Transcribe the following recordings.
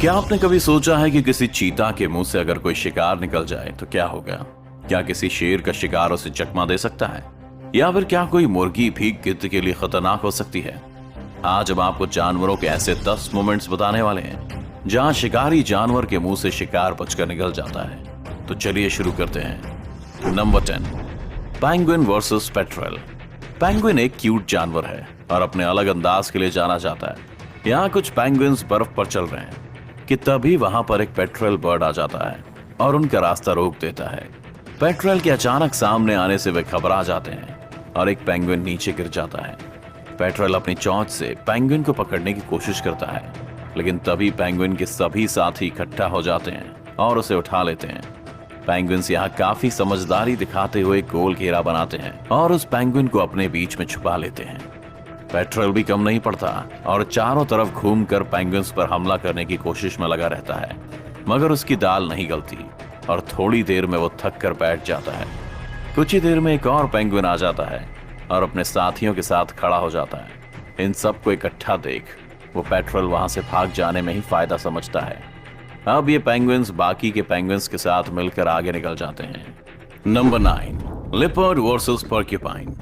क्या आपने कभी सोचा है कि किसी चीता के मुंह से अगर कोई शिकार निकल जाए तो क्या होगा? क्या किसी शेर का शिकार उसे चकमा दे सकता है, या फिर क्या कोई मुर्गी भी गिद्ध के लिए खतरनाक हो सकती है? आज हम आपको जानवरों के ऐसे 10 मोमेंट्स बताने वाले हैं जहां शिकारी जानवर के मुंह से शिकार बचकर निकल जाता है। तो चलिए शुरू करते हैं। Number 10, penguin versus petrol. Penguin एक क्यूट जानवर है और अपने अलग अंदाज के लिए जाना जाता है। यहाँ कुछ पेंगुइन्स बर्फ पर चल रहे हैं कि तभी वहां पर एक पेट्रोल बर्ड आ जाता है और उनका रास्ता रोक देता है। पेट्रोल के अचानक सामने आने से वे घबरा जाते हैं और एक पेंगुइन नीचे गिर जाता है। पेट्रोल अपनी चोंच से पेंगुइन को पकड़ने की कोशिश करता है, लेकिन तभी पेंगुइन के सभी साथी इकट्ठा हो जाते हैं और उसे उठा लेते हैं। पेंगुइन्स यहाँ काफी समझदारी दिखाते हुए गोल घेरा बनाते हैं और उस पेंगुइन को अपने बीच में छुपा लेते हैं। पेट्रोल भी कम नहीं पड़ता और चारों तरफ घूमकर पेंगुइन्स पर हमला करने की कोशिश में लगा रहता है, मगर उसकी दाल नहीं गलती और थोड़ी देर में वो थक कर बैठ जाता है। कुछ ही देर में एक और पेंगुइन आ जाता है और अपने साथियों के साथ खड़ा हो जाता है। इन सबको इकट्ठा देख वो पेट्रोल वहां से भाग जाने में ही फायदा समझता है। अब ये पेंगुइन्स बाकी के पेंगुइन्स के साथ मिलकर आगे निकल जाते हैं। Number 9, leopard versus porcupine.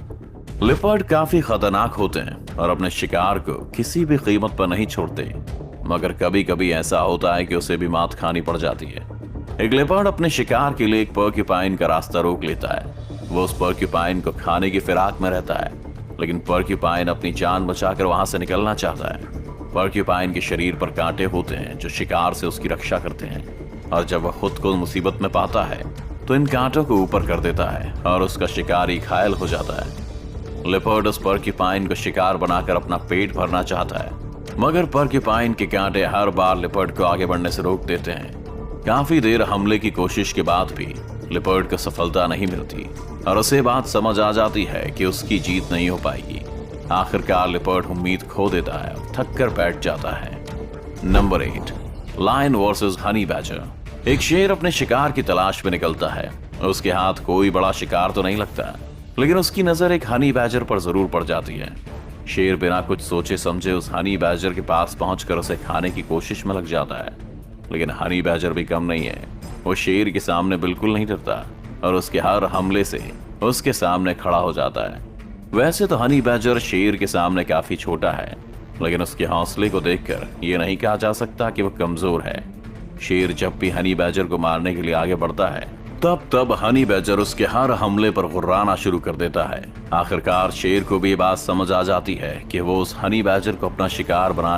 Leopard काफी खतरनाक होते हैं और अपने शिकार को किसी भी कीमत पर नहीं छोड़ते, मगर कभी कभी ऐसा होता है कि उसे भी मात खानी पड़ जाती है। एक लिपर्ड अपने शिकार के लिए एक पोर्क्यूपाइन का रास्ता रोक लेता है। वो उस पोर्क्यूपाइन को खाने की फिराक में रहता है, लेकिन पोर्क्यूपाइन अपनी जान बचाकर वहां से निकलना चाहता है। पोर्क्यूपाइन के शरीर पर कांटे होते हैं जो शिकार से उसकी रक्षा करते हैं, और जब वह खुद को मुसीबत में पाता है तो इन कांटों को ऊपर कर देता है और उसका शिकारी घायल हो जाता है। लिपर्ड उस पोर्क्यूपाइन को शिकार बनाकर अपना पेट भरना चाहता है, मगर पोर्क्यूपाइन के कांटे हर बार लिपर्ड को आगे बढ़ने से रोक देते हैं। काफी देर हमले की कोशिश के बाद भी लिपर्ड को सफलता नहीं मिलती और उसे बात समझ आ जाती है कि उसकी जीत नहीं हो पाएगी। आखिरकार लिपर्ड उम्मीद खो देता है और थक कर बैठ जाता है। Number 8, lion versus honey badger. एक शेर अपने शिकार की तलाश में निकलता है। उसके हाथ कोई बड़ा शिकार तो नहीं लगता, लेकिन उसकी नजर एक हनी बैजर पर जरूर पड़ जाती है। शेर बिना कुछ सोचे समझे उस हनी बैजर के पास पहुंचकर उसे खाने की कोशिश में लग जाता है, लेकिन हनी बैजर भी कम नहीं है। वो शेर के सामने बिल्कुल नहीं डरता और उसके हर हमले से उसके सामने खड़ा हो जाता है। वैसे तो हनी बैजर शेर के सामने काफी छोटा है, लेकिन उसके हौसले को देखकर ये नहीं कहा जा सकता कि वो कमजोर है। शेर जब भी हनी बैजर को मारने के लिए आगे बढ़ता है तब हनी बैजर उसके हर हमले पर गुर्राना शुरू कर देता है। आखिरकार शेर को भी ये बात समझ आ जाती है कि वो उस हनी बैजर को अपना शिकार बना